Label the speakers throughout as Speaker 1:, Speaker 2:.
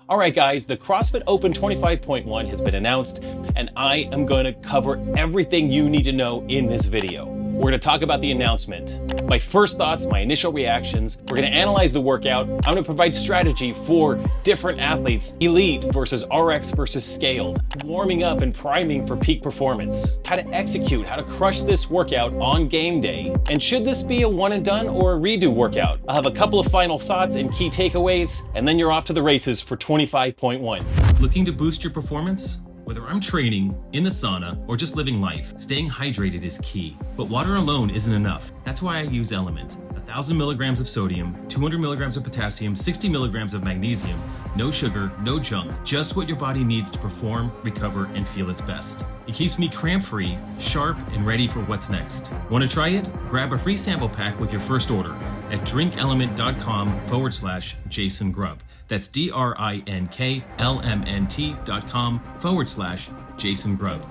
Speaker 1: All right, guys, the CrossFit Open 25.1 has been announced, and I am going to cover everything you need to know in this video. We're going to talk about the announcement, my first thoughts, my initial reactions. We're going to analyze the workout. I'm going to provide strategy for different athletes, elite versus RX versus scaled, warming up and priming for peak performance, how to execute, how to crush this workout on game day, and should this be a one and done or a redo workout? I'll have a couple of final thoughts and key takeaways, and then you're off to the races for 25.1. Looking to boost your performance? Whether I'm training, in the sauna, or just living life, staying hydrated is key. But water alone isn't enough. That's why I use Element. 1,000 milligrams of sodium, 200 milligrams of potassium, 60 milligrams of magnesium, no sugar, no junk, just what your body needs to perform, recover, and feel its best. It keeps me cramp-free, sharp, and ready for what's next. Want to try it? Grab a free sample pack with your first order at drinkelement.com/Jason Grubb. That's drinklmnt.com/Jason Grubb.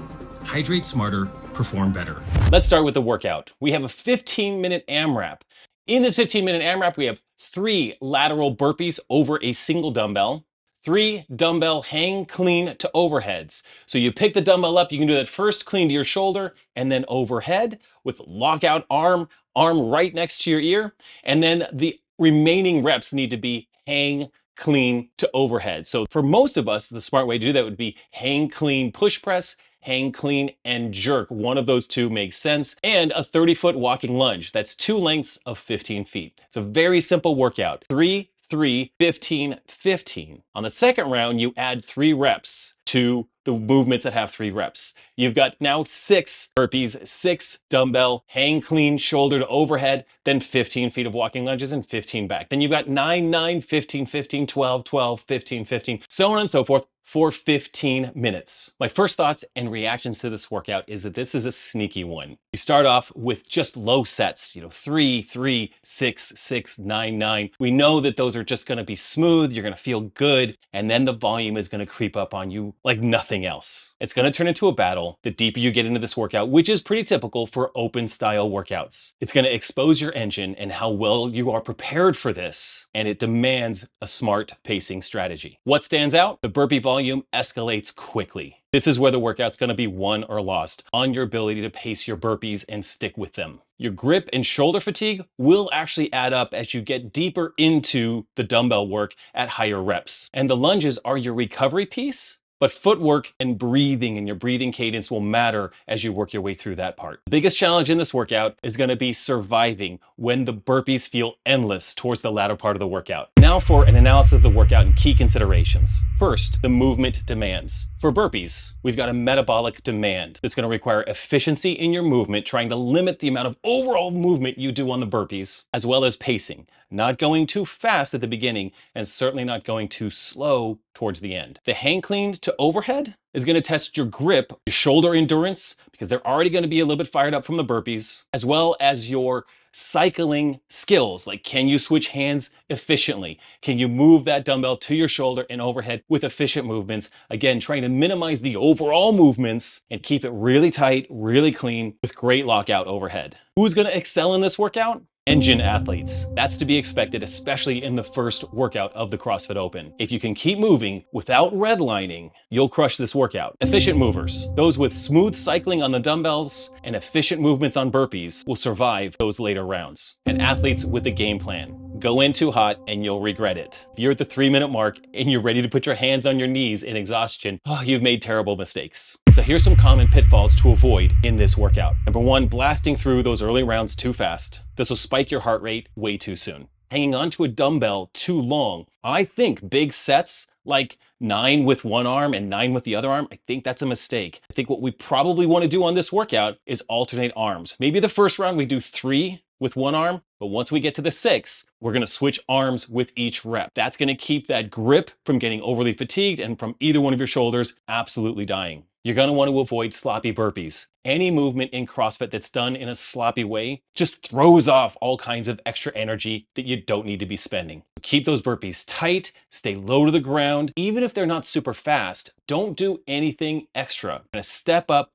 Speaker 1: Hydrate smarter, perform better. Let's start with the workout. We have a 15-minute AMRAP. In this 15-minute AMRAP, we have 3 lateral burpees over a single dumbbell, 3 dumbbell hang clean to overheads. So you pick the dumbbell up, you can do that first clean to your shoulder, and then overhead with lockout arm right next to your ear. And then the remaining reps need to be hang clean to overhead. So for most of us, the smart way to do that would be hang clean push press, hang clean and jerk. One of those two makes sense. And a 30-foot walking lunge. That's 2 lengths of 15 feet. It's a very simple workout. 3, 3, 15, 15. On the second round, you add 3 reps to the movements that have 3 reps. You've got now 6 burpees, 6 dumbbell, hang clean shoulder to overhead, then 15 feet of walking lunges and 15 back. Then you've got 9, 9, 15, 15, 12, 12, 15, 15, so on and so forth for 15 minutes. My first thoughts and reactions to this workout is that this is a sneaky one. You start off with just low sets, 3, 3, 6, 6, 9, 9. We know that those are just gonna be smooth, you're gonna feel good, and then the volume is gonna creep up on you like nothing else. It's gonna turn into a battle the deeper you get into this workout, which is pretty typical for open style workouts. It's gonna expose your engine and how well you are prepared for this, and it demands a smart pacing strategy. What stands out? The burpee volume escalates quickly. This is where the workout's gonna be won or lost on your ability to pace your burpees and stick with them. Your grip and shoulder fatigue will actually add up as you get deeper into the dumbbell work at higher reps. And the lunges are your recovery piece, but footwork and breathing and your breathing cadence will matter as you work your way through that part. The biggest challenge in this workout is going to be surviving when the burpees feel endless towards the latter part of the workout. Now for an analysis of the workout and key considerations. First, the movement demands. For burpees, we've got a metabolic demand that's going to require efficiency in your movement, trying to limit the amount of overall movement you do on the burpees, as well as pacing. Not going too fast at the beginning and certainly not going too slow towards the end. The hang clean to overhead is going to test your grip, your shoulder endurance, because they're already going to be a little bit fired up from the burpees, as well as your cycling skills. Like, can you switch hands efficiently? Can you move that dumbbell to your shoulder and overhead with efficient movements? Again, trying to minimize the overall movements and keep it really tight, really clean with great lockout overhead. Who's going to excel in this workout? Engine athletes. That's to be expected, especially in the first workout of the CrossFit Open. If you can keep moving without redlining, you'll crush this workout. Efficient movers, those with smooth cycling on the dumbbells and efficient movements on burpees, will survive those later rounds. And athletes with a game plan. Go in too hot and you'll regret it. If you're at the 3-minute mark and you're ready to put your hands on your knees in exhaustion, you've made terrible mistakes. So here's some common pitfalls to avoid in this workout. Number 1, blasting through those early rounds too fast. This will spike your heart rate way too soon. Hanging onto a dumbbell too long. I think big sets like 9 with one arm and 9 with the other arm, I think that's a mistake. I think what we probably want to do on this workout is alternate arms. Maybe the first round we do 3 with one arm, but once we get to the 6, we're gonna switch arms with each rep. That's gonna keep that grip from getting overly fatigued and from either one of your shoulders absolutely dying. You're gonna want to avoid sloppy burpees. Any movement in CrossFit that's done in a sloppy way just throws off all kinds of extra energy that you don't need to be spending. Keep those burpees tight, stay low to the ground. Even if they're not super fast, don't do anything extra. You're gonna step up,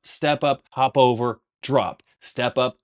Speaker 1: hop over, drop. Step up,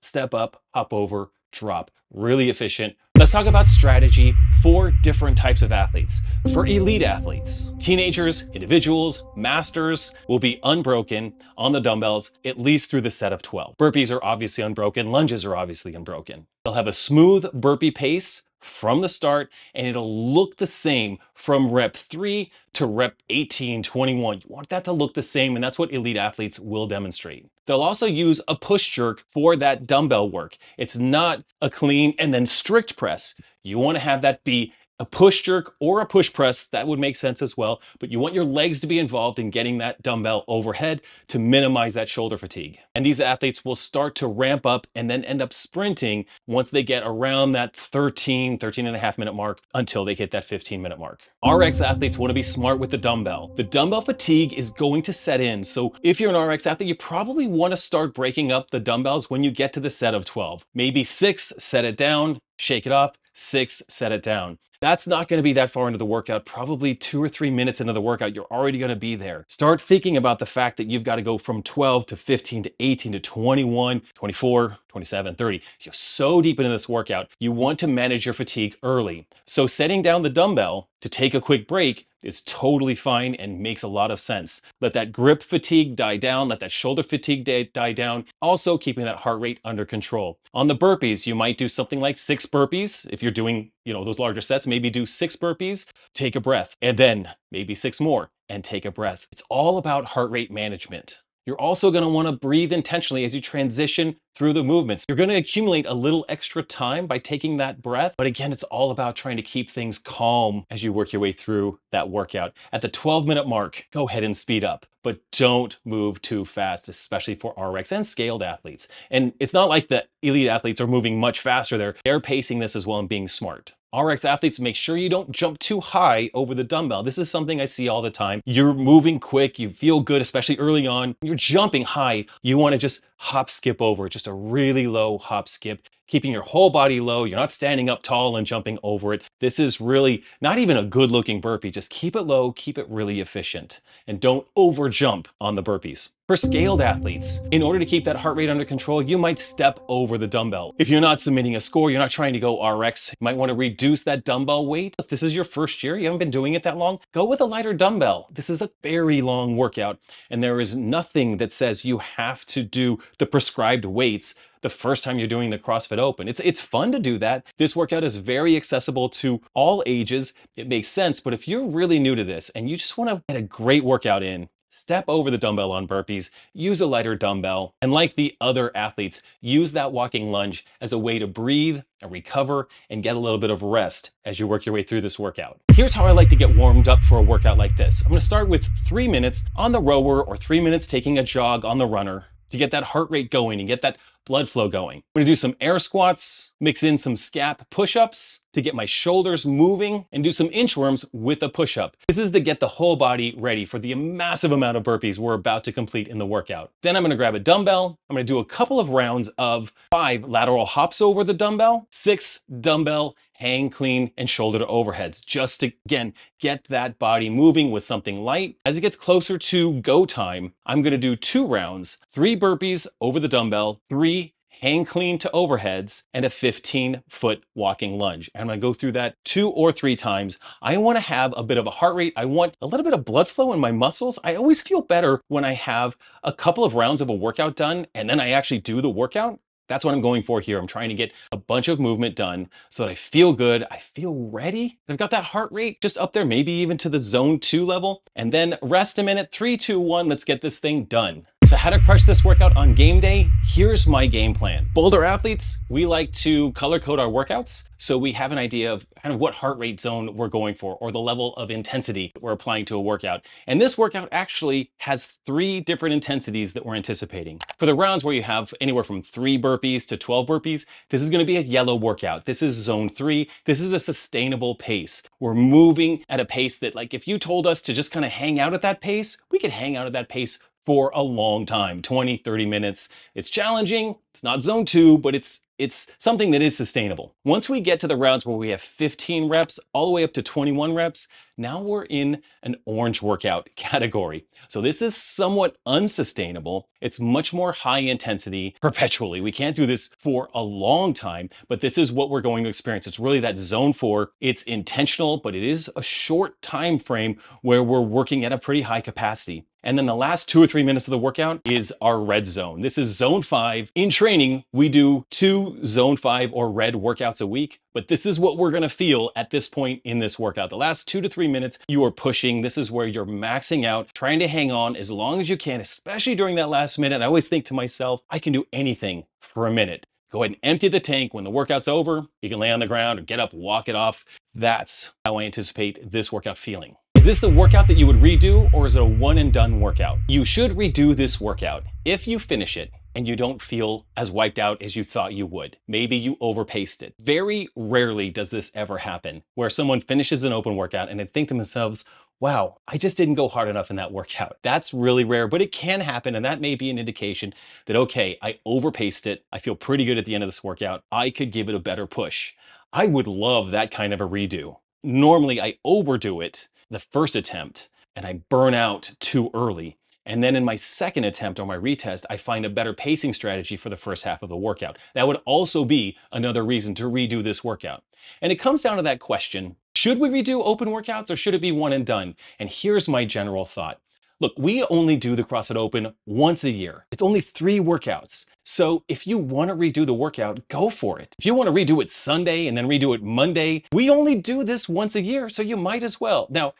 Speaker 1: hop over, drop. Really efficient. Let's talk about strategy for different types of athletes. For elite athletes, teenagers, individuals, masters will be unbroken on the dumbbells at least through the set of 12. Burpees are obviously unbroken. Lunges are obviously unbroken. They'll have a smooth burpee pace from the start, and it'll look the same from rep 3 to rep 18, 21. You want that to look the same, and that's what elite athletes will demonstrate. They'll also use a push jerk for that dumbbell work. It's not a clean and then strict press. You want to have that be a push jerk or a push press. That would make sense as well, but you want your legs to be involved in getting that dumbbell overhead to minimize that shoulder fatigue. And these athletes will start to ramp up and then end up sprinting once they get around that 13 and a half minute mark until they hit that 15-minute mark. RX athletes want to be smart with the dumbbell. The dumbbell fatigue is going to set in. So if you're an RX athlete, you probably want to start breaking up the dumbbells when you get to the set of 12. Maybe 6, set it down, shake it up, 6, set it down. That's not going to be that far into the workout. Probably 2 or 3 minutes into the workout, you're already going to be there. Start thinking about the fact that you've got to go from 12 to 15 to 18 to 21, 24, 27, 30. You're so deep into this workout, you want to manage your fatigue early. So setting down the dumbbell to take a quick break is totally fine and makes a lot of sense. Let that grip fatigue die down, let that shoulder fatigue die down, also keeping that heart rate under control. On the burpees, you might do something like 6 burpees. If you're doing, those larger sets, maybe do 6 burpees, take a breath, and then maybe 6 more and take a breath. It's all about heart rate management. You're also going to want to breathe intentionally as you transition through the movements. You're going to accumulate a little extra time by taking that breath. But again, it's all about trying to keep things calm as you work your way through that workout. At the 12-minute mark, go ahead and speed up, but don't move too fast, especially for RX and scaled athletes. And it's not like the elite athletes are moving much faster. They're pacing this as well and being smart. RX athletes, make sure you don't jump too high over the dumbbell. This is something I see all the time. You're moving quick, you feel good, especially early on. You're jumping high. You want to just hop skip over, just a really low hop skip, keeping your whole body low. You're not standing up tall and jumping over it. This is really not even a good looking burpee. Just keep it low, keep it really efficient, and don't over jump on the burpees. For scaled athletes, in order to keep that heart rate under control, you might step over the dumbbell. If you're not submitting a score, you're not trying to go RX, you might want to reduce that dumbbell weight. If this is your first year, you haven't been doing it that long, go with a lighter dumbbell. This is a very long workout, and there is nothing that says you have to do the prescribed weights the first time you're doing the CrossFit Open. It's fun to do that. This workout is very accessible to all ages. It makes sense, but if you're really new to this and you just want to get a great workout in, step over the dumbbell on burpees, use a lighter dumbbell, and like the other athletes, use that walking lunge as a way to breathe and recover and get a little bit of rest as you work your way through this workout. Here's how I like to get warmed up for a workout like this. I'm going to start with 3 minutes on the rower or 3 minutes taking a jog on the runner to get that heart rate going and get that blood flow going. I'm gonna do some air squats, mix in some scap push-ups to get my shoulders moving, and do some inchworms with a push-up. This is to get the whole body ready for the massive amount of burpees we're about to complete in the workout. Then I'm gonna grab a dumbbell. I'm gonna do a couple of rounds of 5 lateral hops over the dumbbell, 6 dumbbell hang clean and shoulder to overheads, just to, again, get that body moving with something light. As it gets closer to go time, I'm gonna do 2 rounds, 3 burpees over the dumbbell, 3 hang clean to overheads, and a 15-foot walking lunge. And I'm gonna go through that 2 or 3 times. I wanna have a bit of a heart rate. I want a little bit of blood flow in my muscles. I always feel better when I have a couple of rounds of a workout done and then I actually do the workout. That's what I'm going for here. I'm trying to get a bunch of movement done so that I feel good, I feel ready. I've got that heart rate just up there, maybe even to the zone 2 level, and then rest a minute, 3, 2, 1, let's get this thing done. So how to crush this workout on game day? Here's my game plan. Boulder athletes, we like to color code our workouts so we have an idea of kind of what heart rate zone we're going for or the level of intensity we're applying to a workout. And this workout actually has 3 different intensities that we're anticipating. For the rounds where you have anywhere from 3 burpees to 12 burpees, this is gonna be a yellow workout. This is zone 3. This is a sustainable pace. We're moving at a pace that, like, if you told us to just kind of hang out at that pace, we could hang out at that pace for a long time, 20, 30 minutes. It's challenging. It's not zone 2, but it's it's something that is sustainable. Once we get to the rounds where we have 15 reps all the way up to 21 reps, now we're in an orange workout category. So this is somewhat unsustainable. It's much more high intensity perpetually. We can't do this for a long time, but this is what we're going to experience. It's really that zone 4. It's intentional, but it is a short time frame where we're working at a pretty high capacity. And then the last 2 or 3 minutes of the workout is our red zone. This is zone 5. In training, we do 2 zone 5 or red workouts a week, but this is what we're gonna feel at this point in this workout. The last 2 to 3 minutes, you are pushing. This is where you're maxing out, trying to hang on as long as you can, especially during that last minute. I always think to myself, I can do anything for a minute. Go ahead and empty the tank. When the workout's over, you can lay on the ground or get up, walk it off. That's how I anticipate this workout feeling. Is this the workout that you would redo, or is it a one and done workout? You should redo this workout if you finish it and you don't feel as wiped out as you thought you would. Maybe you overpaced it. Very rarely does this ever happen, where someone finishes an open workout and they think to themselves, wow, I just didn't go hard enough in that workout. That's really rare, but it can happen, and that may be an indication that, okay, I overpaced it. I feel pretty good at the end of this workout. I could give it a better push. I would love that kind of a redo. Normally, I overdo it the first attempt and I burn out too early. And then in my second attempt or my retest, I find a better pacing strategy for the first half of the workout. That would also be another reason to redo this workout. And it comes down to that question, should we redo open workouts or should it be one and done? And here's my general thought. Look, we only do the CrossFit Open once a year. It's only 3 workouts. So if you want to redo the workout, go for it. If you want to redo it Sunday and then redo it Monday, we only do this once a year, so you might as well. Now,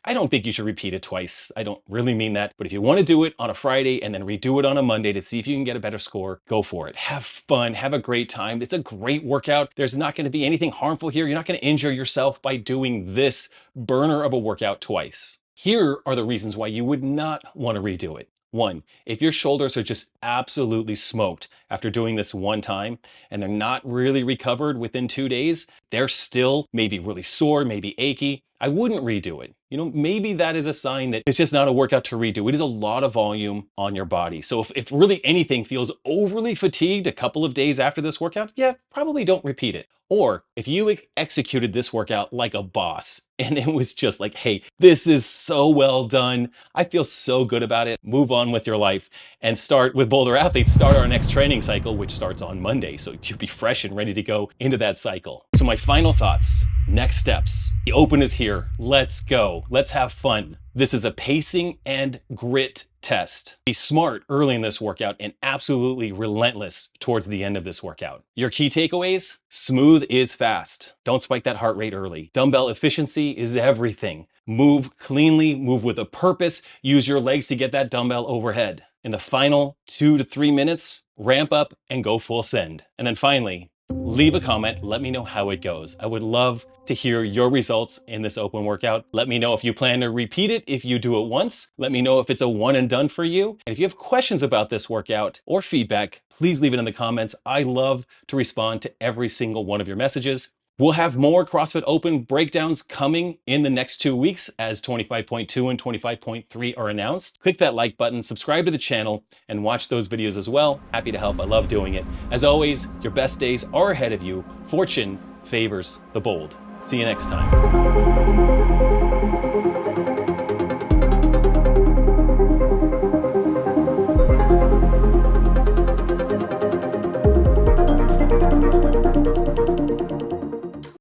Speaker 1: I don't think you should repeat it twice. I don't really mean that. But if you want to do it on a Friday and then redo it on a Monday to see if you can get a better score, go for it. Have fun, have a great time. It's a great workout. There's not going to be anything harmful here. You're not going to injure yourself by doing this burner of a workout twice. Here are the reasons why you would not want to redo it. 1, if your shoulders are just absolutely smoked after doing this one time and they're not really recovered within 2 days, they're still maybe really sore, maybe achy, I wouldn't redo it. Maybe that is a sign that it's just not a workout to redo. It is a lot of volume on your body. So if really anything feels overly fatigued a couple of days after this workout, yeah, probably don't repeat it. Or if you executed this workout like a boss and it was just like, hey, this is so well done. I feel so good about it. Move on with your life and start with Boulder Athletes, start our next training cycle, which starts on Monday. So you'll be fresh and ready to go into that cycle. So my final thoughts, next steps. The Open is here. Let's go. Let's have fun. This is a pacing and grit test. Be smart early in this workout and absolutely relentless towards the end of this workout. Your key takeaways? Smooth is fast. Don't spike that heart rate early. Dumbbell efficiency is everything. Move cleanly, move with a purpose. Use your legs to get that dumbbell overhead. In the final 2 to 3 minutes, ramp up and go full send. And then finally, leave a comment. Let me know how it goes. I would love to hear your results in this open workout. Let me know if you plan to repeat it if you do it once. Let me know if it's a one and done for you. And if you have questions about this workout or feedback, please leave it in the comments. I love to respond to every single one of your messages. We'll have more CrossFit Open breakdowns coming in the next 2 weeks as 25.2 and 25.3 are announced. Click that like button, subscribe to the channel, and watch those videos as well. Happy to help. I love doing it. As always, your best days are ahead of you. Fortune favors the bold. See you next time.